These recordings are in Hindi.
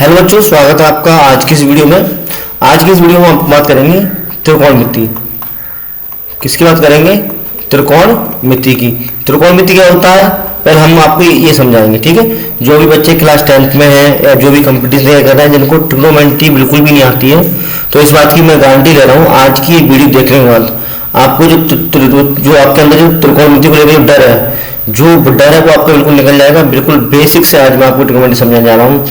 हेलो बच्चों, स्वागत है आपका आज की इस वीडियो में। आज की इस वीडियो में हम बात करेंगे त्रिकोणमिति। किसकी बात करेंगे? त्रिकोणमिति की। त्रिकोणमिति क्या होता है पहले हम आपको ये समझाएंगे, ठीक है। जो भी बच्चे क्लास 10th में हैं या जो भी कंपटीशन कर रहे हैं जिनको ट्रिग्नोमेट्री बिल्कुल भी नहीं आती है, तो इस बात की मैं गारंटी ले रहा हूँ आज की वीडियो देखने के बाद आपको जो आपके अंदर जो त्रिकोणमिति को लेकर डर है, जो डर है वो आपको बिल्कुल निकल जाएगा। बिल्कुल बेसिक से आज मैं आपको ट्रिग्नोमेट्री समझाने जा रहा हूँ।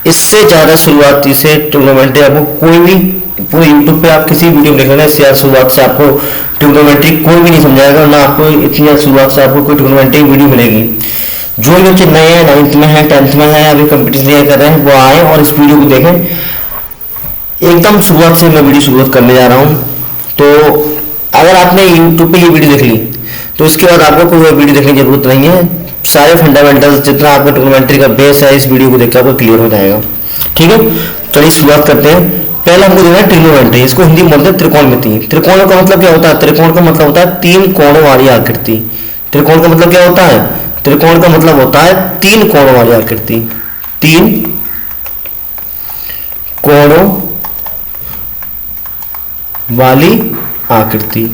इससे ज़्यादा शुरुआती से ट्रिग्नोमेट्री आपको कोई भी पूरे यूट्यूब पे आप किसी वीडियो में देख लेना, इससे ज़्यादा शुरुआत से आपको ट्रिग्नोमेट्री कोई भी नहीं समझाएगा, ना आपको इतनी ज़्यादा शुरुआत से आपको कोई ट्रिग्नोमेट्री वीडियो मिलेगी। जो भी बच्चे नए हैं, 9th में हैं, 10th में हैं, अभी कंपटीशन कर रहे हैं, वो आए और इस वीडियो को देखें। एकदम शुरुआत से मैं वीडियो शुरुआत करने जा रहा हूँ। तो अगर आपने यूट्यूब पे ये वीडियो देख ली तो उसके बाद आपको कोई वीडियो देखने की जरूरत नहीं है। सारे फंडामेंटल्स जितना आपको ट्रिग्नोमेट्री का बेस है इस वीडियो को देखकर आपको क्लियर हो जाएगा, ठीक है। चलिए शुरुआत करते हैं। पहले हमको देखना है ट्रिग्नोमेट्री। इसको हिंदी में बोलते हैं त्रिकोणमिति। त्रिकोण का मतलब क्या होता है? त्रिकोण का मतलब होता है तीन कोणों वाली आकृति। त्रिकोण का मतलब क्या होता है? त्रिकोण का मतलब होता है तीन कोणों वाली आकृति। तीन कोणों वाली आकृति।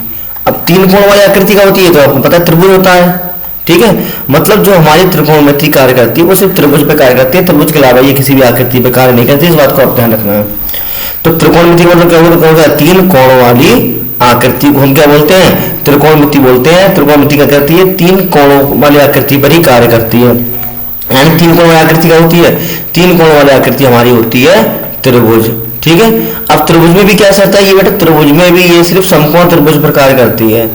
अब तीन कोण वाली आकृति क्या होती है तो आपको पता है त्रिभुज होता है, ठीक है। मतलब जो हमारी त्रिकोणमिति कार्य करती है वो सिर्फ त्रिभुज पे कार्य करती है, त्रिभुज के अलावा ये किसी भी आकृति पे कार्य नहीं करती। इस बात को आप ध्यान रखना है। तो त्रिकोणमिति का मतलब क्या होता है? तीन कोणों वाली आकृति को हम क्या बोलते हैं? त्रिकोणमिति बोलते हैं। त्रिकोणमिति क्या करती है? तीन कोणों वाली आकृति पर ही कार्य करती है। यानी तीन कोण वाली आकृति क्या होती है? तीन कोण वाली आकृति हमारी होती है त्रिभुज, ठीक है। अब त्रिभुज में भी क्या शर्त है? ये बेटा त्रिभुज में भी ये सिर्फ समकोण त्रिभुज पर कार्य करती है।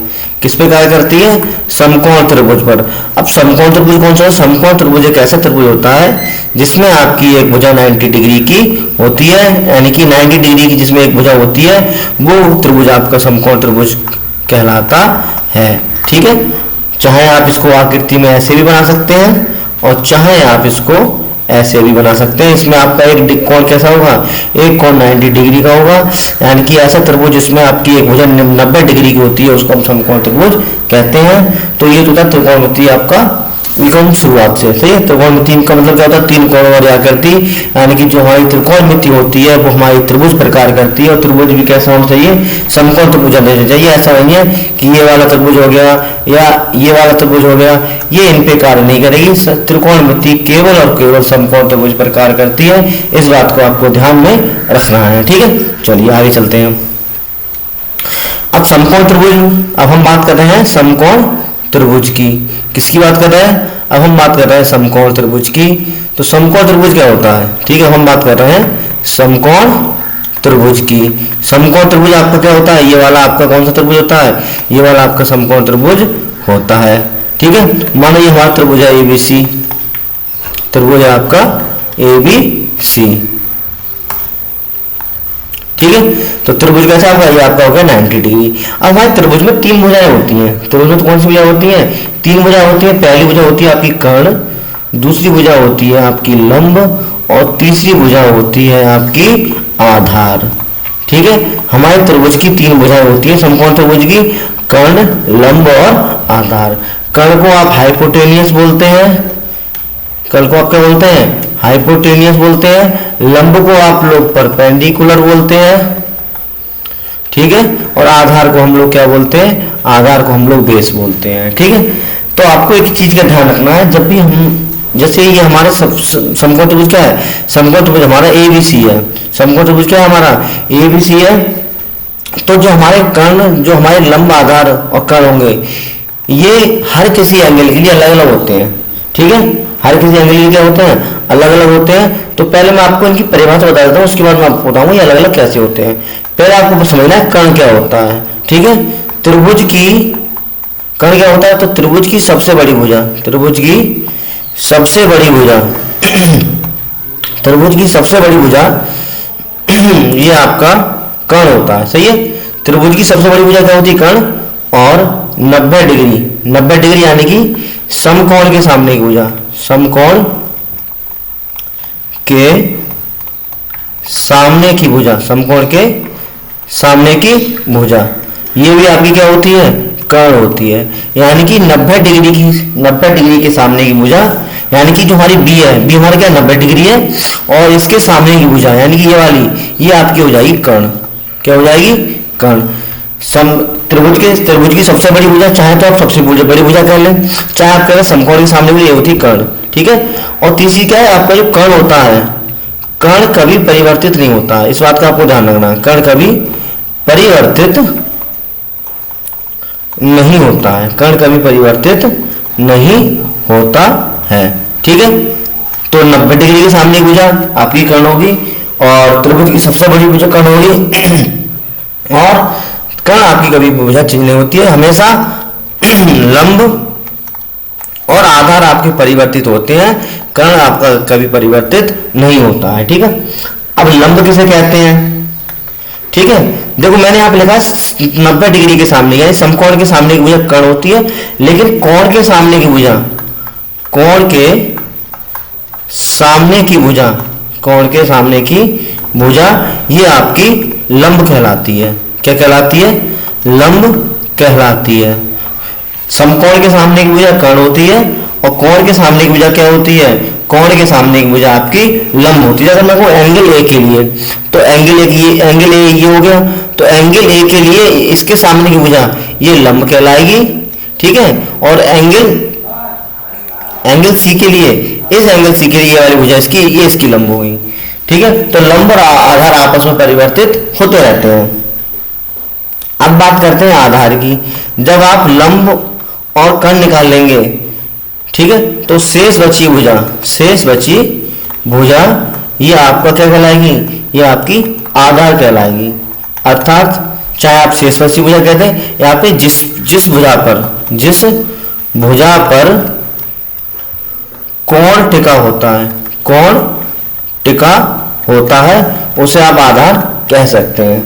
किस पे कार्य करती है? समकोण त्रिभुज पर। अब समकोण त्रिभुज कौन सा है? समकोण त्रिभुज एक ऐसा त्रिभुज होता है जिसमें आपकी एक भुजा 90 डिग्री की होती है, यानी कि 90 डिग्री की जिसमें एक भुजा होती है वो त्रिभुज आपका समकोण त्रिभुज कहलाता है, ठीक है। चाहे आप इसको आकृति में ऐसे भी बना सकते हैं और चाहे आप इसको ऐसे भी बना सकते हैं। इसमें आपका एक कोण कैसा होगा? एक कोण 90 डिग्री का होगा, यानी कि ऐसा त्रिभुज जिसमें आपकी एक भुजा 90 डिग्री की होती है उसको हम समकोण त्रिभुज कहते हैं। तो ये तो था त्रिकोणमिति आपका एकदम शुरुआत से, सही है। त्रिकोणमिति का मतलब क्या होता है? तीन कोणों वाली आकृति, यानी कि जो हमारी त्रिकोणमिति होती है वो हमारी त्रिभुज प्रकार करती है। और त्रिभुज भी कैसा होना चाहिए? समकोण त्रिभुज होना चाहिए। ऐसा नहीं है कि ये वाला त्रिभुज हो गया या ये वाला त्रिभुज हो गया, ये इन पे कार्य नहीं करेगी। त्रिकोणमिति केवल और केवल समकोण त्रिभुज पर कार्य करती है। इस बात को आपको ध्यान में रखना है, ठीक है। चलिए आगे चलते हैं। अब समकोण त्रिभुज, अब हम बात कर रहे हैं समकोण त्रिभुज की। किसकी बात कर रहे हैं? अब हम बात कर रहे हैं समकोण त्रिभुज की। तो समकोण त्रिभुज क्या होता है? ठीक है, हम बात कर रहे हैं समकोण त्रिभुज की। समकोण त्रिभुज आपका क्या होता है? ये वाला आपका कौन सा त्रिभुज होता है? ये वाला आपका समकोण त्रिभुज होता है, ठीक है। मानो ये हमारा त्रिभुज है ABC, त्रिभुज है आपका ABC, ठीक है। तो त्रिभुज कैसा होगा? ये आपका होगा 90 डिग्री। अब हमारे त्रिभुज में तीन भुजाएं होती हैं। त्रिभुज में तो कौन सी भुजा होती हैं? तीन भुजा होती है। पहली भुजा होती है आपकी कर्ण, दूसरी भुजा होती है आपकी लंब और तीसरी भुजा होती है आपकी आधार, ठीक है। हमारे त्रिभुज की तीन भुजाएं होती है समकोण त्रिभुज की, कर्ण, लंब और आधार। कर्ण को आप हाइपोटेनियस बोलते हैं, कर्ण को आप क्या बोलते हैं? हाइपोटेनियस बोलते हैं। लंब को आप लोग परपेंडिकुलर बोलते हैं, ठीक है। और आधार को हम लोग क्या बोलते हैं? आधार को हम लोग बेस बोलते हैं, ठीक है। तो आपको एक चीज का ध्यान रखना है, जब भी हम जैसे ये हमारा समकोण त्रिभुज क्या है? समकोण त्रिभुज हमारा ABC है। समकोण त्रिभुज क्या है? हमारा ABC है। तो जो हमारे कर्ण, जो हमारे लंब, आधार और कर्ण होंगे, ये हर किसी एंगल के लिए अलग अलग होते हैं, ठीक है। हर किसी एंगल के लिए क्या होते हैं? अलग अलग होते हैं। तो पहले मैं आपको इनकी परिभाषा बता देता हूँ, उसके बाद मैं आपको बताऊंगा ये अलग अलग कैसे होते हैं। पहले आपको समझना है कर्ण क्या होता है, ठीक है। त्रिभुज की कर्ण क्या होता है? तो त्रिभुज की सबसे बड़ी भुजा, त्रिभुज की सबसे बड़ी भुजा त्रिभुज की सबसे बड़ी भुजा ये आपका कर्ण होता है, सही है। त्रिभुज की सबसे बड़ी भुजा क्या होती है? कर्ण। और 90 डिग्री, 90 डिग्री यानी कि समकोण के सामने की भुजा, समकोण के सामने की भुजा, समकोण के सामने की भुजा, ये भी आपकी क्या होती है? कर्ण होती है। यानी कि 90 डिग्री के सामने की भुजा यानी कि जो हमारी बी है, बी हमारा क्या 90 डिग्री है, और इसके सामने की भुजा यानी कि ये वाली, ये आपकी हो जाएगी कर्ण। क्या हो जाएगी? कर्ण। त्रिभुज की सबसे बड़ी भुजा, चाहे तो आप सबसे बड़ी भुजा कर लें, चाहे आप करें समकोण के सामने भी, ये होती है कर्ण। ठीक है। और तीसरी क्या है, आपका जो कर्ण होता है, कर्ण कभी परिवर्तित नहीं होता है, इस बात का आपको ध्यान रखना है। कर्ण कभी परिवर्तित नहीं होता है, कर्ण कभी परिवर्तित नहीं होता है। ठीक है। तो 90 डिग्री के सामने की भुजा आपकी कर्ण होगी, और त्रिभुज की सबसे बड़ी भुजा कर्ण होगी, और कर्ण आपकी कभी भुजा चेंज नहीं होती है, हमेशा लंब और आधार आपके परिवर्तित होते हैं, कर्ण आपका कभी परिवर्तित नहीं होता है। ठीक है। अब लंब किसे कहते हैं? ठीक है। देखो मैंने यहाँ पे लिखा 90 डिग्री के सामने, यानी समकोण के सामने की भुजा कर्ण होती है, लेकिन कोण के सामने की भुजा, कोण के सामने की भुजा, कोण के सामने की भुजा ये आपकी लंब कहलाती है। क्या कहलाती है? लंब कहलाती है। समकोण के सामने की भुजा कर्ण होती है, और कोण के सामने की भुजा क्या होती है? कोण के सामने की भुजा आपकी लंब होती है। अगर मैं कहूँ एंगल ए के लिए, तो एंगल ए, ये एंगल ए ये हो गया, तो एंगल ए के लिए इसके सामने की भुजा ये लंब कहलाएगी। ठीक है। और एंगल सी के लिए, इस एंगल सी के लिए ये वाली भुजा इसकी, ये इसकी लंब हो गई। ठीक है। तो लंब और आधार आपस में परिवर्तित होते रहते हैं। अब बात करते हैं आधार की। जब आप लंब और कर्ण निकाल लेंगे, ठीक है, तो शेष बची भुजा ये आपका क्या कहलाएगी? ये आपकी आधार कहलाएगी। अर्थात चाहे आप शेष बची भुजा कहते हैं, यहाँ पे जिस भुजा पर कोण टिका होता है, उसे आप आधार कह सकते हैं।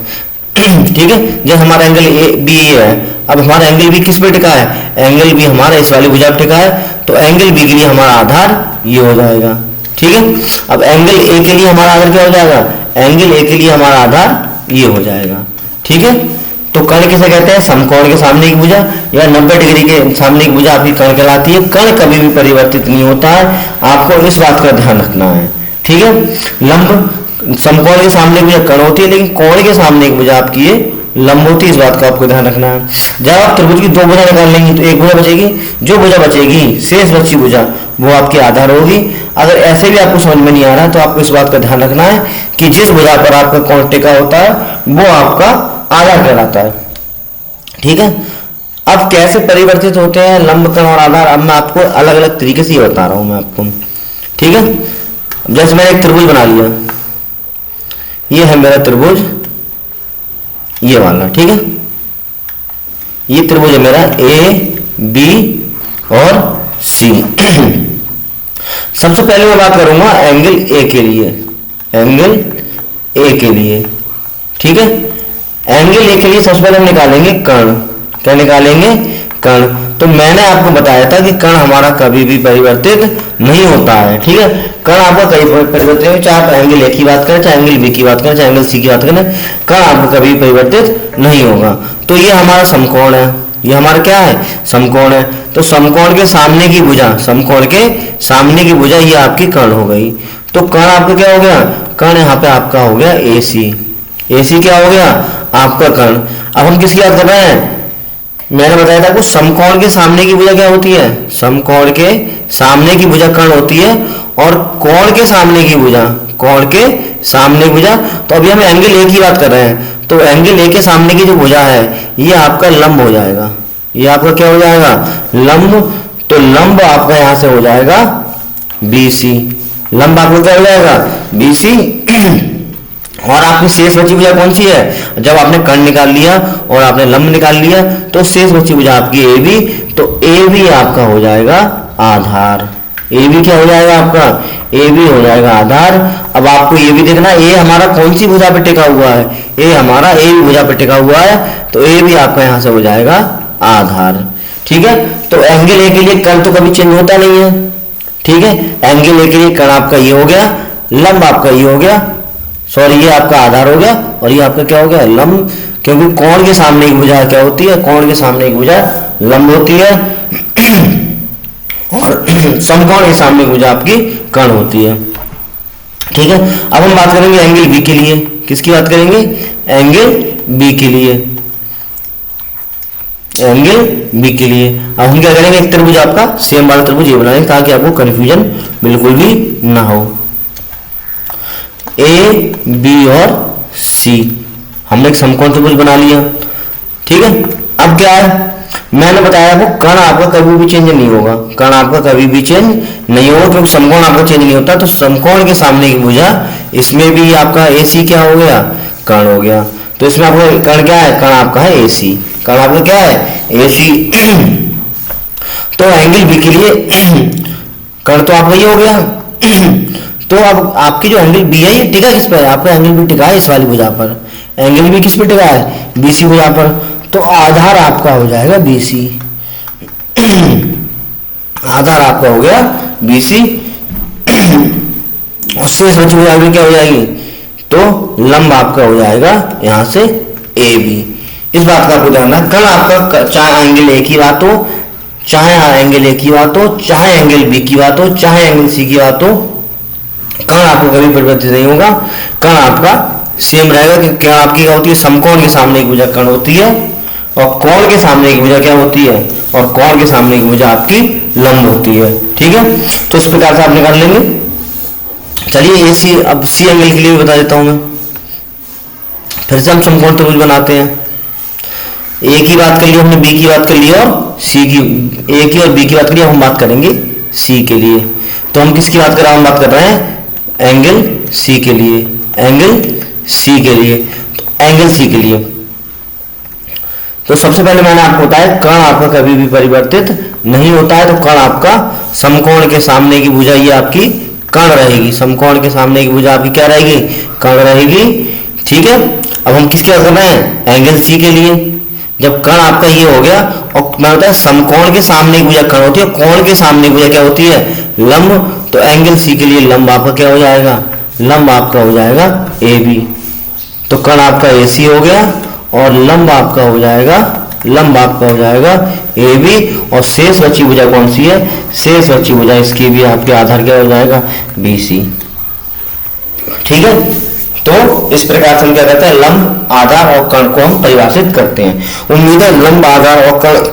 ठीक है। जब हमारा एंगल ए बी है, अब हमारा एंगल बी किस पे टिका है? एंगल बी हमारा इस वाली भुजा पे टिका है, तो एंगल बी के लिए हमारा आधार ये हो जाएगा। ठीक है। अब एंगल ए के लिए हमारा आधार क्या हो जाएगा? एंगल ए के लिए हमारा आधार ये हो जाएगा। ठीक है। तो कर्ण किसे कहते हैं? समकोण के सामने की भुजा या 90 डिग्री के सामने की भुजा आपकी कर्ण कहलाती है। कर्ण कभी भी परिवर्तित नहीं होता है, आपको इस बात का ध्यान रखना है। ठीक है। लंब समकोण के सामने की भुजा कर्ण होती है, लेकिन कोण के सामने की भुजा आपकी ये लंब होती है, इस बात का आपको ध्यान रखना है। जब आप त्रिभुज की दो भुजा निकाल लेंगे तो एक भुजा बचेगी, जो भुजा बचेगी शेष बची भुजा वो आपकी आधार होगी। अगर ऐसे भी आपको समझ में नहीं आ रहा तो आपको इस बात का ध्यान रखना है कि जिस भुजा पर आपका कोण टिका होता है वो आपका आधार कहलाता है। ठीक है। अब कैसे परिवर्तित होते हैं लंब, कर्ण और आधार, अब मैं आपको अलग अलग तरीके से बता रहा हूं मैं आपको। ठीक है। जैसे मैंने एक त्रिभुज बना लिया, ये है मेरा त्रिभुज, ये वाला। ठीक है। ये त्रिभुज है मेरा ए बी और सी। सबसे पहले मैं बात करूंगा एंगल ए के लिए, एंगल ए के लिए। ठीक है। एंगल ए के लिए सबसे पहले हम निकालेंगे कर्ण। क्या निकालेंगे? कर्ण। तो मैंने आपको बताया था कि कर्ण हमारा कभी भी परिवर्तित नहीं होता है। ठीक है। कर्ण आपका कभी परिवर्तित नहीं, चाहे आप एंगल ए की बात करें, चाहे एंगल बी की बात करें, चाहे एंगल सी की बात करें, कर्ण आपका कभी परिवर्तित नहीं होगा। तो ये हमारा समकोण है, ये हमारा क्या है? समकोण है। तो समकोण के सामने की भुजा, समकोण के सामने की भुजा ये आपकी कर्ण हो गई। तो कर्ण आपका क्या हो गया? कर्ण यहाँ पे आपका हो गया ए सी। ए सी क्या हो गया? आपका कर्ण। अब हम किसकी बात कर रहे हैं? मैंने बताया था आपको समकोण के सामने की भुजा क्या होती है? समकोण के सामने की भुजा कर्ण होती है, और कोण के सामने की भुजा, कोण के सामने की भुजा। तो अभी हम एंगल ए की बात कर रहे हैं, तो एंगल ए के सामने की जो भुजा है ये आपका लंब हो जाएगा। ये आपका क्या हो जाएगा? लंब। तो लंब आपका यहां से हो जाएगा बी सी। लंब आपका क्या हो जाएगा? B C. और आपकी शेष बची भुजा कौन सी है? जब आपने कर्ण निकाल लिया और आपने लंब निकाल लिया तो शेष बची भुजा आपकी ए बी। तो ए बी आपका हो जाएगा आधार। ए बी क्या हो जाएगा आपका? ए बी हो जाएगा आधार। अब आपको ये भी देखना, ए हमारा कौन सी भुजा पे टिका हुआ है? ए हमारा ए बी भुजा पे टिका हुआ है, तो ए बी आपका यहां से हो जाएगा आधार। ठीक है। तो एंगल ए के लिए कर्ण तो कभी चेंज होता नहीं है। ठीक है। एंगल ए के लिए कर्ण आपका ये हो गया, लंब आपका ये हो गया, सॉरी ये आपका आधार हो गया, और ये आपका क्या हो गया? लंब। क्योंकि कोण के सामने की भुजा क्या होती है? कोण के सामने की भुजा लंब होती है। और समकोण के सामने की भुजा आपकी कर्ण होती है। ठीक है, अब हम बात करेंगे एंगल बी के लिए। किसकी बात करेंगे? एंगल बी के लिए, एंगल बी के लिए। अब हम क्या करेंगे, एक त्रिभुज आपका सेम वाला त्रिभुज ये बनाएंगे ताकि आपको कंफ्यूजन बिल्कुल भी ना हो। ए बी और सी हमने एक समकोण त्रिभुज बना लिया। ठीक है, अब क्या है, मैंने बताया आपको कर्ण आपका कभी भी चेंज नहीं होगा, कर्ण आपका कभी भी चेंज नहीं होगा क्योंकि समकोण आपका चेंज नहीं होता। तो समकोण के सामने की भुजा, इसमें भी आपका ए सी क्या हो गया? कर्ण हो गया। तो इसमें आपका कर्ण क्या है? कर्ण आपका है ए सी, कर्ण आपका क्या है? ए सी। तो एंगल बी के लिए कर्ण तो आपका ये हो गया। तो अब आपकी जो एंगल बी है ये टिका किस पर? आपका एंगल बी टिका है इस वाली भुजा पर। एंगल बी किस पे टिका है? बीसी भुजा पर। तो आधार आपका हो जाएगा बीसी, आधार आपका हो गया बीसी। और शेष बची भुजा क्या हो जाएगी? तो लंब आपका हो जाएगा यहां से ए बी। इस बात का आपको ध्यान रखना, कर्ण आपका चाहे एंगल ए की बात हो, चाहे एंगल ए की बात हो, चाहे एंगल बी की बात हो, चाहे एंगल सी की बात हो, कर्ण आपको कभी परिवर्तित नहीं होगा। कर्ण आपका सेम रहेगा कि कर्ण आपकी क्या होती है? समकोण के सामने की भुजा कर्ण होती है और कोण के सामने की भुजा क्या होती है? और कोण के सामने की भुजा आपकी लंब होती है। ठीक है, तो इस प्रकार से आप निकाल लेंगे। चलिए ए सी, अब सी एंगल के लिए भी बता देता हूं मैं। फिर से हम समकोण त्रिभुज बनाते हैं। ए की बात कर ली हमने, बी की बात कर ली और सी की, ए की और बी की बात करी, हम बात करेंगे सी के लिए। तो हम किसकी बात कर रहे हैं? हम बात कर रहे हैं एंगल सी के लिए, एंगल सी के लिए। तो एंगल सी के लिए तो सबसे पहले मैंने आपको बताया कर्ण आपका कभी भी परिवर्तित नहीं होता है। तो कर्ण आपका समकोण के सामने की भुजा ये आपकी कर्ण रहेगी, समकोण के सामने की भुजा आपकी क्या रहेगी? कर्ण रहेगी। ठीक है, अब हम किसकी बात कर रहे हैं? एंगल सी के लिए। जब कर्ण आपका ये हो गया और मैं बताया समकोण के सामने की भुजा कर्ण होती है, कोण के सामने की भुजा क्या होती है? लंब। तो एंगल सी के लिए लंब आपका क्या हो जाएगा? लंब आपका हो जाएगा ए बी। तो कर्ण आपका ए सी हो गया और लंब आपका हो जाएगा, लंब आपका हो जाएगा ए बी। और शेष बची भुजा कौन सी है? शेष बची भुजा इसकी भी आपके आधार क्या हो जाएगा? B C. ठीक है, तो इस प्रकार से हम क्या करते हैं? लंब, आधार और कर्ण को हम परिभाषित करते हैं। उम्मीद है लंब, आधार और कर्ण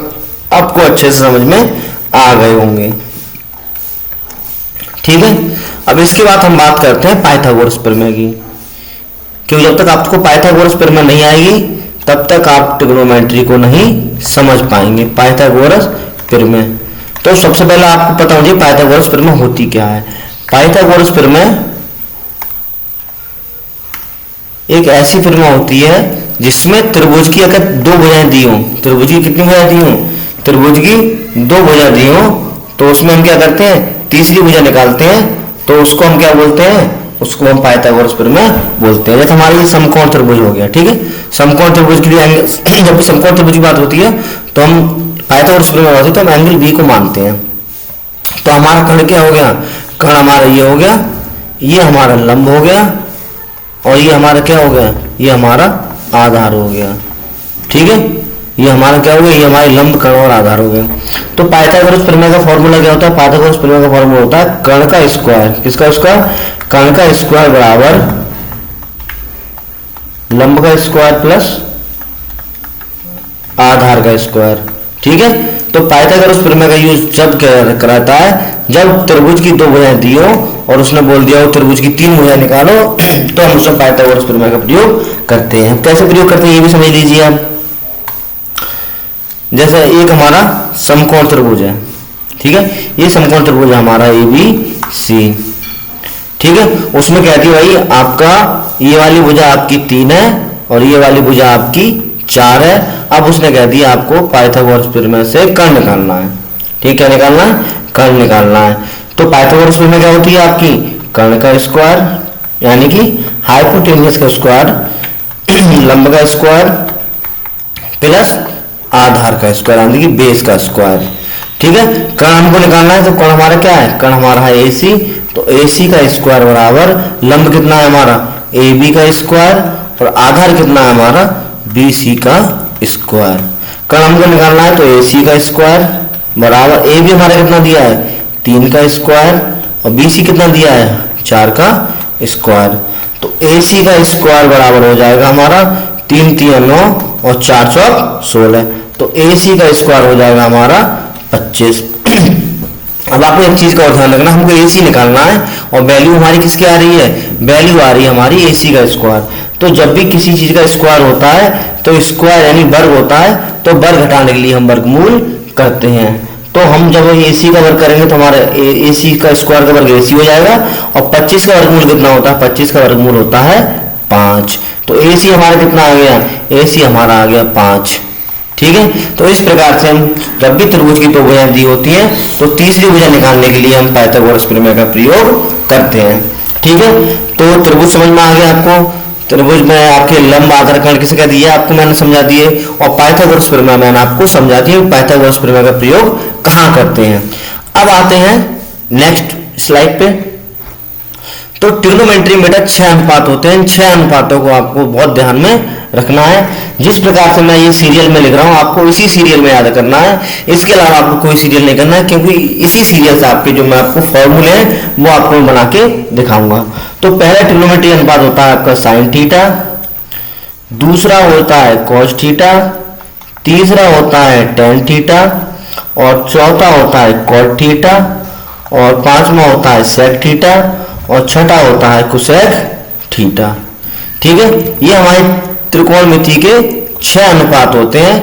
आपको अच्छे से समझ में आ गए होंगे। ठीक है, अब इसके बाद हम बात करते हैं पाइथागोरस प्रमेय की, क्योंकि जब तक आपको पाइथागोरस प्रमेय नहीं आएगी तब तक आप ट्रिग्नोमेट्री को नहीं समझ पाएंगे। पाइथागोरस प्रमेय, तो सबसे पहले आपको पता होना चाहिए पाइथागोरस प्रमेय होती क्या है। पाइथागोरस प्रमेय एक ऐसी प्रमेय होती है जिसमें त्रिभुज की अगर दो भुजाएं दी हों, त्रिभुज की कितनी भुजाएं दी हों? त्रिभुज की दो भुजा दी हों, तो उसमें हम क्या करते हैं? तीसरी भुजा निकालते हैं। तो उसको हम क्या बोलते हैं? उसको हम पाइथागोरस प्रमेय बोलते हैं। जैसे हमारा ये समकोण त्रिभुज हो गया। ठीक है, समकोण त्रिभुज के लिए जब भी समकोण त्रिभुज की बात होती है तो हम पाइथागोरस प्रमेय होती है तो हम एंगल बी को मानते हैं। तो हमारा कर्ण क्या हो गया? कर्ण हमारा ये हो गया, ये हमारा लंब हो गया और ये हमारा क्या हो गया? ये हमारा आधार हो गया। ठीक है, ये हमारा क्या हो गया? ये हमारे लंब, कर्ण और आधार हो गए। तो पाइथागोरस प्रमेय का फॉर्मूला क्या होता है? पाइथागोरस प्रमेय का फॉर्मूला होता है कर्ण का स्क्वायर। किसका स्क्वायर? कर्ण का स्क्वायर बराबर लंब का स्क्वायर प्लस आधार का स्क्वायर। ठीक है, तो पाइथागोरस प्रमेय का यूज जब कराता है जब त्रिभुज की दो भुजाएं दी हो और उसने बोल दिया हो त्रिभुज की तीन भुजाएं निकालो, तो हम उसमें पाइथागोरस प्रमेय का प्रयोग करते हैं। कैसे प्रयोग करते हैं ये भी समझ लीजिए आप। जैसे एक हमारा समकोण त्रिभुज है। ठीक है, ये समकोण त्रिभुज है हमारा ए बी सी। ठीक है, उसमें क्या है भाई आपका ये वाली भुजा आपकी 3 है और ये वाली भुजा आपकी 4 है। अब उसने कह दिया आपको पाइथागोरस प्रमेय से कर्ण निकालना है। ठीक, क्या निकालना है? कर्ण निकालना है। तो पाइथागोरस प्रमेय क्या होती है आपकी? कर्ण का स्क्वायर यानी कि हाइपोटेन्यूस का स्क्वायर, लंब का स्क्वायर प्लस आधार का स्क्वायर यानी कि बेस का स्क्वायर। ठीक है, कर्ण हमको निकालना है। तो कर्ण हमारा क्या है? कर्ण हमारा है ए सी। तो ए सी का स्क्वायर बराबर लंब कितना है हमारा? ए बी का स्क्वायर और आधार कितना है हमारा? बी सी का स्क्वायर। कर्ण हमको निकालना है तो ए सी का स्क्वायर बराबर ए भी हमारा कितना दिया है 3 का स्क्वायर और बी सी कितना दिया है 4 का स्क्वायर। तो ए सी का स्क्वायर बराबर हो जाएगा हमारा 3 3 9 और 4 4 16। तो ए सी का स्क्वायर हो जाएगा हमारा 25। अब आपको एक चीज का और ध्यान रखना, हमको ए सी निकालना है और वैल्यू हमारी किसकी आ रही है, वैल्यू आ रही है हमारी ए सी का स्क्वायर। तो जब भी किसी चीज का स्क्वायर होता है तो स्क्वायर यानी वर्ग होता है, तो वर्ग घटाने के लिए हम वर्गमूल करते हैं। तो हम जब ए सी का वर्ग करेंगे तो हमारा ए सी का स्क्वायर का वर्ग ए सी हो जाएगा और 25 का वर्गमूल कितना होता है, 25 का वर्गमूल होता है 5। तो ए सी हमारा कितना आ गया, ए सी हमारा आ गया 5। ठीक है, तो इस प्रकार से हम जब भी त्रिभुज की दो भुजाएं दी होती हैं तो तीसरी भुजा निकालने के लिए हम पाइथागोरस प्रमेय का प्रयोग करते हैं। ठीक है, तो त्रिभुज समझ में आ गया आपको। त्रिभुज में आपके लंब आधार खंड किसे कह दिया आपको मैंने समझा दिए, और पाइथागोरस प्रमेय मैंने आपको समझा दिए पाइथागोरस प्रमेय का प्रयोग कहाँ करते हैं। अब आते हैं नेक्स्ट स्लाइड पे। तो ट्रिग्नोमेट्री में बेटा 6 अनुपात होते हैं। 6 अनुपातों को आपको बहुत ध्यान में रखना है। जिस प्रकार से मैं ये सीरियल में लिख रहा हूँ आपको इसी सीरियल में याद करना है, इसके अलावा आपको कोई सीरियल नहीं करना है, क्योंकि इसी सीरियल से आपके जो मैं आपको फॉर्मूले हैं वो आपको बना के दिखाऊंगा। तो पहला ट्रिग्नोमेट्री अनुपात होता है आपका साइन थीटा, दूसरा होता है कॉस थीटा, तीसरा होता है टेन थीटा, और चौथा होता है कॉट थीटा, और पांचवा होता है सेक थीटा, और छठा होता है कुसेक थीटा। ठीक है, ये हमारे त्रिकोणमिति के 6 अनुपात होते हैं।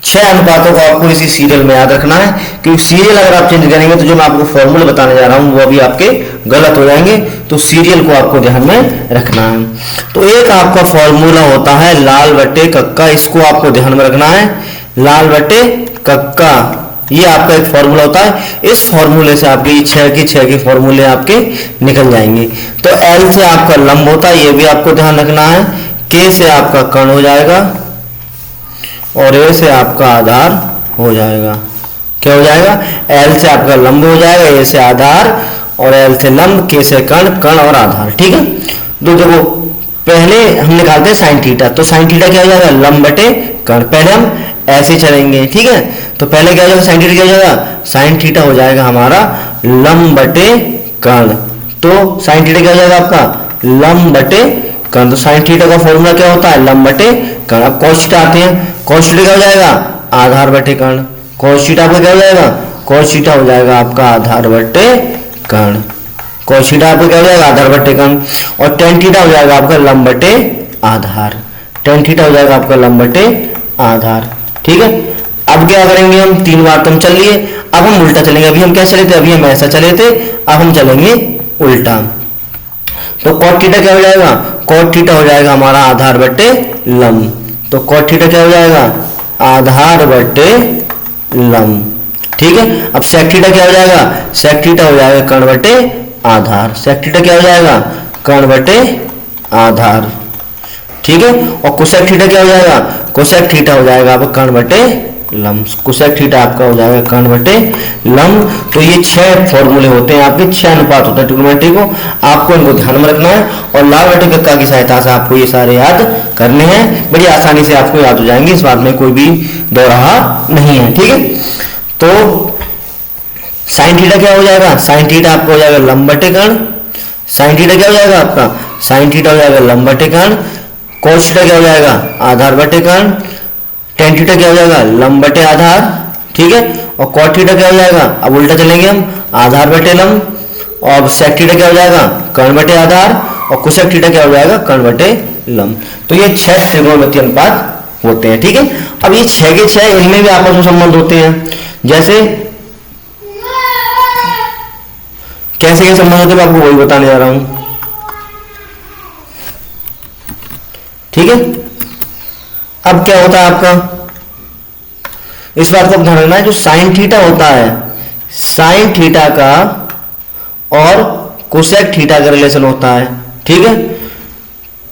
6 अनुपातों को आपको इसी सीरियल में याद रखना है, क्योंकि सीरियल अगर आप चेंज करेंगे तो जो मैं आपको फॉर्मूला बताने जा रहा हूं वो भी आपके गलत हो जाएंगे। तो सीरियल को आपको ध्यान में रखना है। तो एक आपका फॉर्मूला होता है लाल बटे कक्का, इसको आपको ध्यान में रखना है, लाल बटे कक्का, ये आपका एक फॉर्मूला होता है। इस फॉर्मूले से आपके 6 के फॉर्मूले आपके निकल जाएंगे। तो एल से आपका लंब होता है, ये भी आपको ध्यान रखना है, के से आपका कर्ण हो जाएगा, और ए से आपका आधार हो जाएगा। क्या हो जाएगा, एल से आपका लंब हो जाएगा, ए से आधार, और एल से लंब, के से कर्ण, कर्ण और आधार। ठीक है, तो देखो पहले हम निकालते हैं साइन थीटा। तो साइन थीटा क्या हो जाएगा, लंब बटे कर्ण। पहले हम ऐसे चलेंगे, ठीक है, तो पहले क्या हो जाएगा, साइन थीटा क्या हो जाएगा, साइन थीटा हो जाएगा हमारा लंब बटे कर्ण। तो साइन थीटा क्या हो जाएगा आपका, लंब बटे कर्ण। तो साइन थीटा का फॉर्मूला क्या होता है, लंब बटे कर्ण। अब कॉस थीटा आते हैं, कॉस थीटा क्या हो जाएगा, आधार बटे कर्ण। कॉस थीटा आपका क्या हो जाएगा, कॉस थीटा हो जाएगा आपका आधार बटे कर्ण। कॉस थीटा आपका क्या हो जाएगा, आधार बटे कर्ण। और टेन थीटा हो जाएगा आपका लंब बटे आधार। टेन थीटा हो जाएगा आपका लंब बटे आधार। ठीक है, अब क्या करेंगे हम, 3 बार तो हम चल लिए, अब हम उल्टा चलेंगे। अभी हम कैसे चले थे, अभी हम ऐसा चले थे, अब हम चलेंगे उल्टा। तो कॉट थीटा क्या हो जाएगा, कॉट थीटा हो जाएगा हमारा आधार बटे लंब। तो कॉट थीटा क्या हो जाएगा, आधार बटे लंब। ठीक है, अब सेक थीटा क्या हो जाएगा, सेक थीटा हो जाएगा कर्ण बटे आधार। सेक थीटा क्या हो जाएगा, कर्ण बटे आधार। ठीक है, और कोसेक थीटा क्या हो जाएगा, कोसेक थीटा हो जाएगा आपका कर्ण बटे लंब। कोसेक थीटा आपका हो जाएगा कर्ण बटे लंब। तो ये 6 फॉर्मूले होते हैं आपके, 6 अनुपात होते हैं ट्रिग्नोमेट्री को, आपको इनको ध्यान में रखना है। और लाल बटे कक्का की सहायता से आपको ये सारे याद करने हैं, बड़ी आसानी से आपको याद हो जाएंगे, इस बात में कोई भी दोराहा नहीं है। ठीक है, तो साइन थीटा क्या हो जाएगा, साइन थीटा आपको हो जाएगा लंब बटे कर्ण। साइन थीटा क्या हो जाएगा आपका, साइन थीटा हो जाएगा लंब बटे कर्ण। कॉस थीटा क्या हो जाएगा, आधार बटे कर्ण। टेन थीटा क्या हो जाएगा, लंब बटे आधार। ठीक है, और कॉट थीटा क्या हो जाएगा, अब उल्टा चलेंगे हम, आधार बटे लंब। और सेक थीटा क्या हो जाएगा, कर्ण बटे आधार। और कोसेक थीटा क्या हो जाएगा, कर्ण बटे लंब। तो ये 6 त्रिकोणमितीय अनुपात होते हैं। ठीक है, अब ये 6 के 6 इनमें भी आपस में संबंध होते हैं। जैसे कैसे क्या संबंध होते हैं मैं आपको वही बताने जा रहा हूं। ठीक है, अब क्या होता है आपका, इस बात को ध्यान रखना है, जो साइन थीटा होता है, साइन थीटा का और कोसेक थीटा का रिलेशन होता है। ठीक है,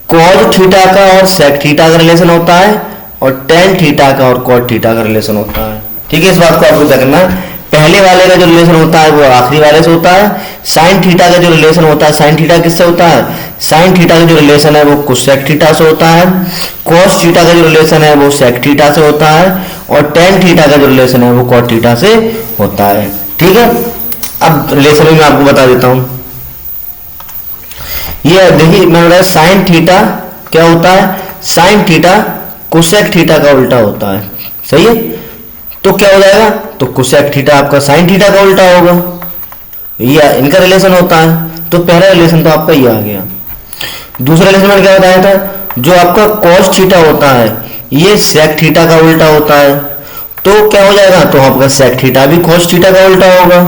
कॉस थीटा का और सेक थीटा का रिलेशन होता है, और टेन थीटा का और कॉट थीटा का रिलेशन होता है। ठीक है, इस बात को आपको क्या करना है, पहले वाले का जो रिलेशन होता है वो आखिरी वाले से होता है। साइन थीटा का जो रिलेशन होता है, साइन थीटा किससे होता है, साइन थीटा का जो रिलेशन है वो कोसेक थीटा से होता है। कॉस थीटा का जो रिलेशन है वो सेक थीटा से होता है। और टेन थीटा का जो रिलेशन है वो कॉट थीटा से होता है। ठीक है, अब रिलेशन मैं आपको बता देता हूं। ये देखिए मैंने बताया साइन थीटा क्या होता है, साइन थीटा कोसेक थीटा का उल्टा होता है। सही है, तो क्या हो जाएगा, तो कोसेक थीटा आपका साइन थीटा का उल्टा होगा, ये इनका रिलेशन होता है। तो पहला रिलेशन तो आपका ये आ गया। दूसरा रिलेशन मैंने क्या बताया था, जो आपका कॉस थीटा होता है ये सेक थीटा का उल्टा होता है। तो क्या हो जाएगा, तो आपका सेक थीटा भी कॉस थीटा का उल्टा होगा,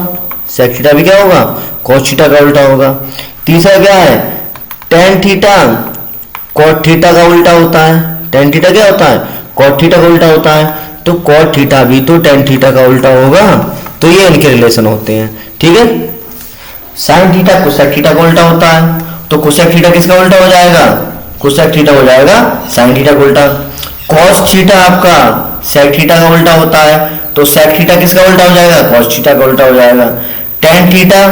सेक थीटा भी क्या होगा, कॉस थीटा का उल्टा होगा। तीसरा क्या है, टेन थीटा कॉट थीटा का उल्टा होता है। टेन थीटा क्या होता है, कॉट थीटा का उल्टा होता है। तो कॉट थीटा भी तो टेन थीटा का उल्टा होगा। तो ये इनके रिलेशन होते हैं। ठीक है, साइन थीटा कोसेक थीटा का उल्टा होता है, तो कोसेक थीटा किसका उल्टा हो जाएगा, कोसेक थीटा हो जाएगा साइन थीटा का उल्टा। कॉस थीटा आपका सेक थीटा का उल्टा होता है, तो सेक थीटा किसका उल्टा हो जाएगा, कॉस थीटा का उल्टा हो जाएगा। टेन थीटा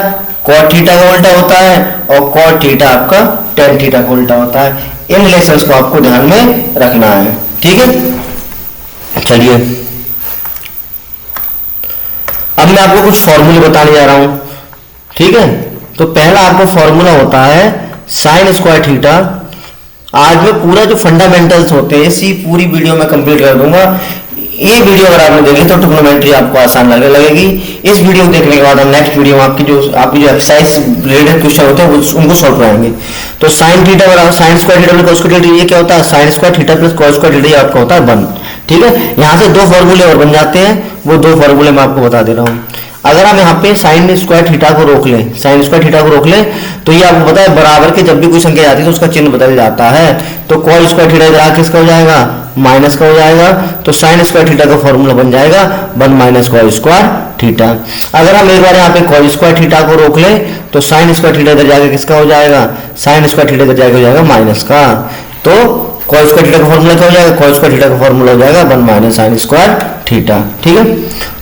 कॉट थीटा का उल्टा होता है और कॉट थीटा आपका टेन थीटा का उल्टा होता है। इन रिलेशंस को आपको ध्यान में रखना है। ठीक है, चलिए अब मैं आपको कुछ फॉर्मूले बताने जा रहा हूं। ठीक है, तो पहला आपका फॉर्मूला होता है साइन स्क्वायर थीटा। आज में पूरा जो फंडामेंटल्स होते हैं इसी पूरी वीडियो में कंप्लीट कर दूंगा। ये वीडियो अगर आपने देखी तो ट्रिग्नोमेट्री आपको आसान लगने लगेगी। इस वीडियो को देखने के बाद हम नेक्स्ट वीडियो में आपकी जो एक्सरसाइज रिलेटेड क्वेश्चन होते हैं उनको सॉल्व कराएंगे। तो साइन थीटा बराबर sine square theta plus cos square theta, ये क्या होता है, sine square theta plus cos square theta, ये आपका होता है 1। ठीक है, यहाँ से दो फॉर्मूले और बन जाते हैं, वो दो फॉर्मूले मैं आपको बता दे रहा हूँ। अगर हम यहाँ पे साइन स्क्वायर थीटा को रोक लें, साइन स्क्वायर थीटा को रोक लें, तो ये आपको पता है बराबर के जब भी कोई संख्या आती है तो उसका चिन्ह बदल जाता है। तो कॉस स्क्वायर थीटा इधर आके किसका हो जाएगा, माइनस का हो जाएगा। तो साइन स्क्वायर थीटा का फॉर्मूला बन जाएगा 1 माइनस कॉस स्क्वायर थीटा। अगर हम एक बार यहाँ पे कॉस स्क्वायर थीटा को रोक लें तो साइन स्क्वायर थीटा इधर जाके किसका हो जाएगा, साइन स्क्वायर थीटा इधर जाके हो जाएगा माइनस का। तो कॉस स्क्वायर थीटा का फॉर्मूला क्या हो जाएगा, कॉस स्क्वायर थीटा का फॉर्मूला हो जाएगा 1 माइनस साइन स्क्वायर थीटा। ठीक है,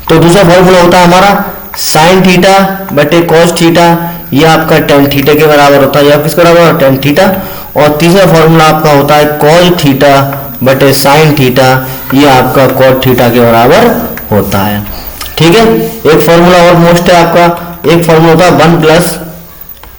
तो दूसरा फॉर्मूला होता है हमारा साइन थीटा बटे कॉस थीटा, ये आपका टेन थीटा के बराबर होता है, ये किसके बराबर है, टेन थीटा। और तीसरा फॉर्मूला आपका होता है कॉस थीटा बटे साइन थीटा, ये आपका कॉट थीटा के बराबर होता है। ठीक है, एक फॉर्मूला और मोस्ट है आपका, एक फॉर्मूला होता है 1 प्लस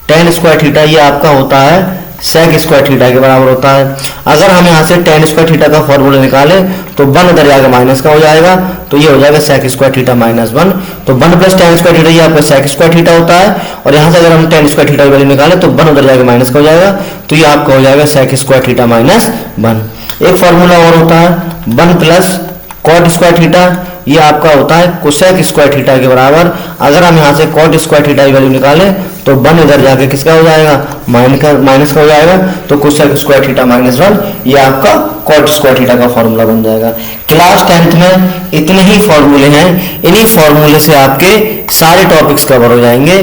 टेन स्क्वायर थीटा, ये आपका होता है सेक स्क्वायर थीटा के बराबर होता है। अगर हम यहाँ से टेन स्क्वायर थीटा का फॉर्मूला निकालें तो 1 उधर जाएगा माइनस का हो जाएगा, तो ये हो जाएगा सेक स्क्वायर थीटा माइनस 1। तो 1 प्लस टेन स्क्वायर थीटा ये आपका सेक स्क्वायर थीटा होता है। और यहाँ से अगर हम टेन स्क्वायर थीटा की वैल्यू निकालें तो 1 उधर जाएगा माइनस का हो जाएगा, तो ये आपका हो जाएगा सेक स्क्वायर थीटा माइनस 1। एक फॉर्मूला और होता है 1 प्लस कॉट स्क्वायर थीटा, ये आपका होता है कोसेक स्क्वायर थीटा के बराबर। अगर हम यहाँ से कॉट स्क्वायर थीटा की वैल्यू निकालें तो 1 इधर जाके किसका हो जाएगा, माइनस का हो जाएगा, तो कोसेक स्क्वायर थीटा माइनस 1, ये आपका कॉट स्क्वायर थीटा का फॉर्मूला बन जाएगा। क्लास 10th में इतने ही फॉर्मूले हैं, इन्हीं फॉर्मूले से आपके सारे टॉपिक्स कवर हो जाएंगे।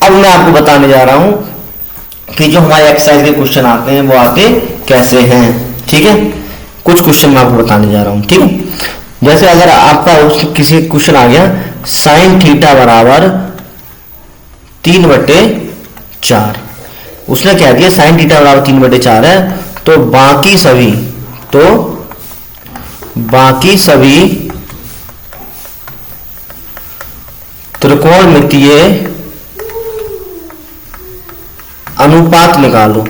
अब मैं आपको बताने जा रहा हूं कि जो हमारे एक्सरसाइज के क्वेश्चन आते हैं वो आते कैसे हैं। ठीक है, कुछ क्वेश्चन मैं आपको बताने जा रहा हूं। ठीक है, जैसे अगर आपका किसी क्वेश्चन आ गया साइन थीटा बराबर 3/4, उसने कह दिया साइन थीटा बराबर 3/4 है, तो बाकी सभी त्रिकोणमितीय अनुपात निकालो।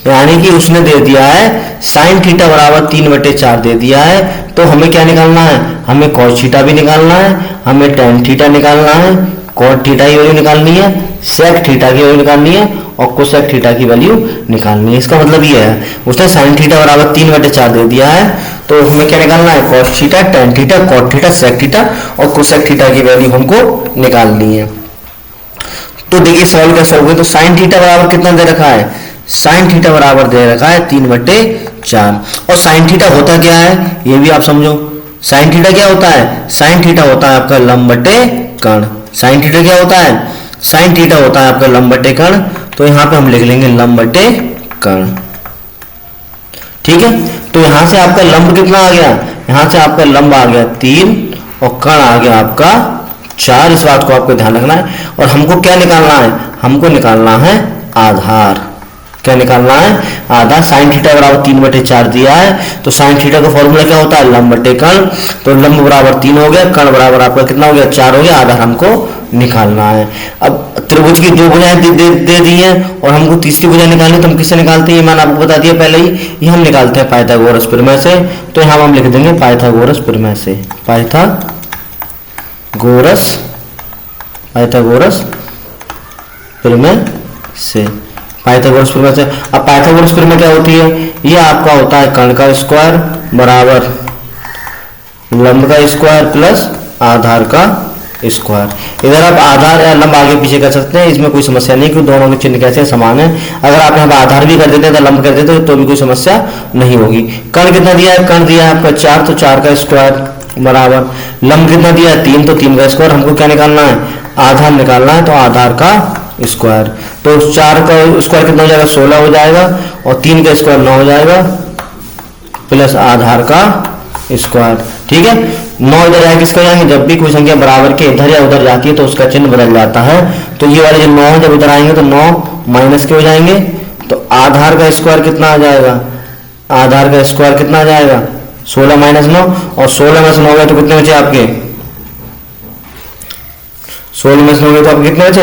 यानी कि उसने दे दिया है साइन थीटा बराबर 3/4 दे दिया है, तो हमें क्या निकालना है, हमें कॉस थीटा भी निकालना है, हमें टेन थीटा निकालना है, कॉट थीटा की वैल्यू निकालनी है, सेक थीटा की वैल्यू निकालनी है और कोसेक थीटा की वैल्यू निकालनी है। इसका मतलब ये है उसने साइन थीटा बराबर 3/4 दे दिया है, तो हमें क्या निकालना है, cos theta, tan theta, cot theta, sec theta और कोसेक थीटा की वैल्यू हमको निकालनी है। तो देखिए सॉल्व कैसे होगा, तो साइन थीटा बराबर कितना दे रखा है, साइन थीटा बराबर दे रखा है 3/4। और साइन थीटा होता क्या है ये भी आप समझो। साइन थीटा क्या होता है, साइन थीटा होता है आपका लंब बटे कर्ण। साइन थीटा क्या होता है, साइन थीटा होता है आपका लंब बटे कर्ण, तो यहां पे हम लिख लेंगे लंब बटे कर्ण। ठीक है, तो यहां से आपका लंब कितना आ गया, यहां से आपका लंब आ गया 3 और कण आ गया आपका 4। इस बात को आपको ध्यान रखना है। और हमको क्या निकालना है, हमको निकालना है आधार। क्या निकालना है, आधार। साइन थीटा बराबर 3/4 दिया है, तो साइन थीटा का फॉर्मूला क्या होता है, लंब बटे कण। तो लंब बराबर 3 हो गया, कण बराबर आपका कितना हो गया, 4 हो गया। आधार हमको निकालना है। अब त्रिभुज की 2 भुजाएं दे दी है और हमको तीसरी भुजा निकालनी, तो हम किससे निकालते हैं, मैंने आपको बता दिया पहले ही, ये हम निकालते हैं पाइथागोरस प्रमेय से। तो यहाँ हम लिख देंगे पाइथागोरस प्रमेय से, पाइथागोरस प्रमेय से, पाइथागोरस प्रमेय से। अब पाइथागोरस प्रमेय क्या होती है, ये आपका होता है कण का स्क्वायर बराबर लंब का स्क्वायर प्लस आधार का स्क्वायर। इधर आप आधार या लंब आगे पीछे कर सकते हैं, इसमें कोई समस्या नहीं, क्योंकि दोनों के चिन्ह कैसे समान है। अगर आप यहाँ आधार भी कर देते हैं तो लंब कर देते तो भी कोई समस्या नहीं होगी। कण कितना दिया है, कण दिया है आपका 4, तो 4 का स्क्वायर बराबर लंब कितना दिया है 3, तो 3 का स्क्वायर। हमको क्या निकालना है, आधार निकालना है, तो आधार का स्क्वायर। तो 4 का स्क्वायर कितना हो जाएगा, 16 हो जाएगा, और 3 का स्क्वायर 9 हो जाएगा, प्लस आधार का स्क्वायर। ठीक है, 9 इधर आए किसका जाएंगे, जब भी कोई संख्या बराबर के इधर या उधर जाती है तो उसका चिन्ह बदल जाता है। तो ये वाले जो 9 है जब इधर आएंगे तो 9 माइनस के हो जाएंगे, तो आधार का स्क्वायर कितना आ जाएगा, आधार का स्क्वायर कितना आ जाएगा 16 माइनस 9, और 16 में से 9 गए तो कितने बचे आपके, 16 में से 9 गए तो आपके कितने बचे,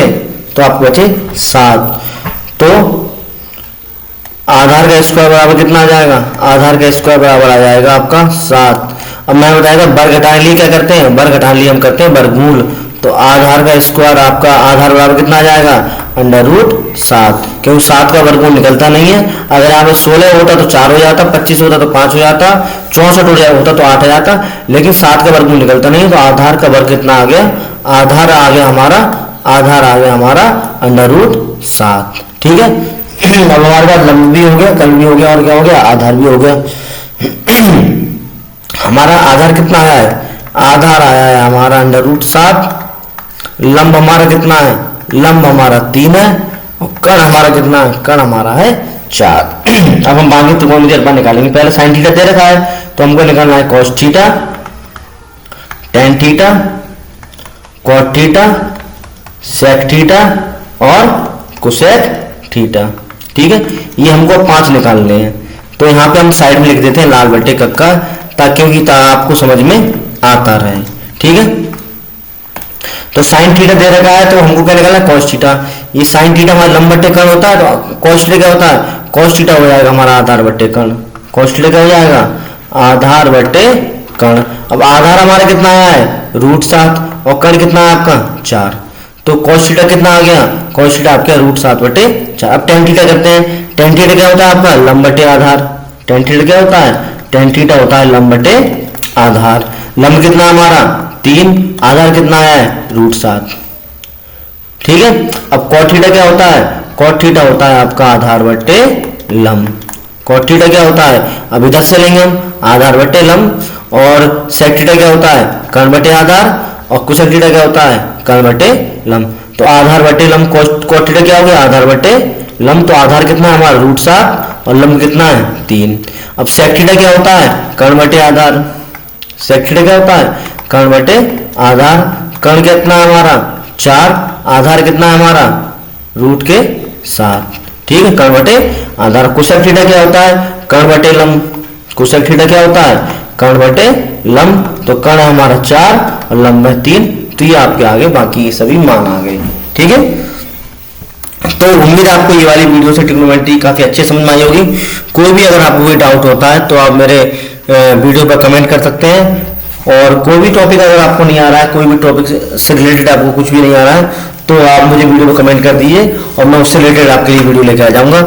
तो आपको बचे 7। तो आधार का स्क्वायर बराबर कितना आ जाएगा, आधार का स्क्वायर बराबर आ जाएगा आपका 7। अब मैं बताएगा वर्ग घटाने लिए क्या करते हैं, वर्ग घटाने लिए हम करते हैं वर्गमूल। तो आधार का स्क्वायर आपका आधार बराबर कितना आ जाएगा, √7, क्योंकि 7 का वर्गमूल निकलता नहीं है। अगर यहाँ पे 16 होता तो 4 हो जाता, 25 होता तो 5 हो जाता, 64 होता तो 8 हो जाता, लेकिन 7 का वर्गमूल निकलता नहीं है। तो आधार का वर्ग कितना आ गया, आधार आ गया हमारा, आधार आ गया हमारा √7। ठीक है, अब हमारे पास लंब भी हो गया, कण भी हो गया, और क्या हो गया, आधार भी हो गया। हमारा आधार कितना आया है, आधार आया है हमारा √7, लंब हमारा कितना है, लंब हमारा 3 है, और कण हमारा कितना है, कण हमारा है 4। अब हम बाकी त्रिकोणमितीय अनुपात निकालेंगे। पहले साइन थीटा दे रखा है, तो हमको निकालना है cos theta, tan theta, cot theta, sec theta और cosec थीटा। ठीक है, ये हमको 5 निकालने हैं। तो यहाँ पे हम साइड में लिख देते हैं लाल बटे कक्का, ताकि आपको समझ में आता रहे। ठीक है, तो साइन थीटा दे रखा है, तो हमको क्या निकालना है, cos थीटा। ये साइन थीटा हमारा लंब बटे कण होता है, तो cos थीटा क्या होता है, cos थीटा हो जाएगा हमारा आधार बटे कण। cos थीटा क्या हो जाएगा, आधार बटे कण। अब आधार हमारा कितना आया है √7, और कण कितना है आपका 4, तो cos थीटा कितना आ गया, cos थीटा आपका √7/4। अब tan थीटा करते हैं। tan थीटा क्या होता है आपका, लंब बटे आधार। tan थीटा क्या होता है, tan थीटा होता है लंब बटे आधार। लंब कितना हमारा 3, आधार कितना आया है √7। ठीक है, अब cot थीटा क्या होता है, cot थीटा होता है आपका आधार बटे लंब। cot थीटा क्या होता है, अब इधर से लेंगे हम, आधार बटे लंब। और sec थीटा क्या होता है, कण बटे आधार, और cosec थीटा क्या होता है, कण बटे लंब। तो आधार बटे लंब, cot थीटा क्या हो गया, आधार बटे लंब। तो आधार कितना है हमारा √7 और लंब कितना है 3। अब sec थीटा क्या होता है, कण बटे आधार। sec थीटा क्या होता है, कण बटे आधार। कण कितना है हमारा 4, आधार कितना है हमारा √7। ठीक है, कण बटे आधार। cosec थीटा क्या होता है, कण बटे लंब। cosec थीटा क्या होता है, कण बटे लंब। तो कण है हमारा 4 और लंब है 3। तो ये आपके आगे बाकी ये सभी मान आ गए। ठीक है, तो उम्मीद आपको ये वाली वीडियो से ट्रिग्नोमेट्री काफी अच्छे समझ में आई होगी। कोई भी अगर आपको कोई डाउट होता है तो आप मेरे वीडियो पर कमेंट कर सकते हैं, और कोई भी टॉपिक अगर आपको नहीं आ रहा है, कोई भी टॉपिक से रिलेटेड आपको कुछ भी नहीं आ रहा है, तो आप मुझे वीडियो पर कमेंट कर दीजिए और मैं उससे रिलेटेड आपके लिए वीडियो लेकर आ जाऊंगा।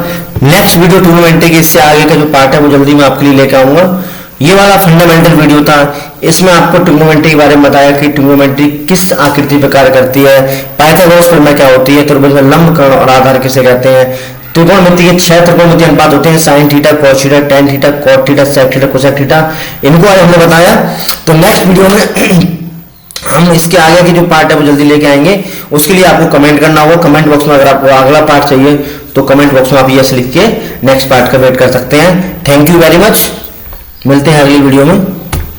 नेक्स्ट वीडियो ट्रिग्नोमेट्री के इससे आगे का जो पार्ट है वो जल्दी मैं आपके लिए लेकर आऊंगा। ये वाला फंडामेंटल वीडियो था, इसमें आपको ट्रिग्नोमेट्री के बारे में बताया कि ट्रिग्नोमेट्री किस आकृति पर कार्य करती है, पाइथागोरस प्रमेय क्या होती है, त्रिभुज में लंब, कण और आधार किसे कहते हैं, त्रिकोणमिति के 6 त्रिकोणमितीय अनुपात होते हैं, sine theta, cos theta, tan theta, cot theta, sec theta, cosec theta, इनको आज हमने बताया। तो नेक्स्ट वीडियो में हम इसके आगे की जो पार्ट है वो जल्दी लेके आएंगे। उसके लिए आपको कमेंट करना होगा। कमेंट बॉक्स में अगर आपको अगला पार्ट चाहिए तो कमेंट बॉक्स में आप यस लिख के नेक्स्ट पार्ट का वेट कर सकते हैं। थैंक यू वेरी मच, मिलते हैं अगली वीडियो में।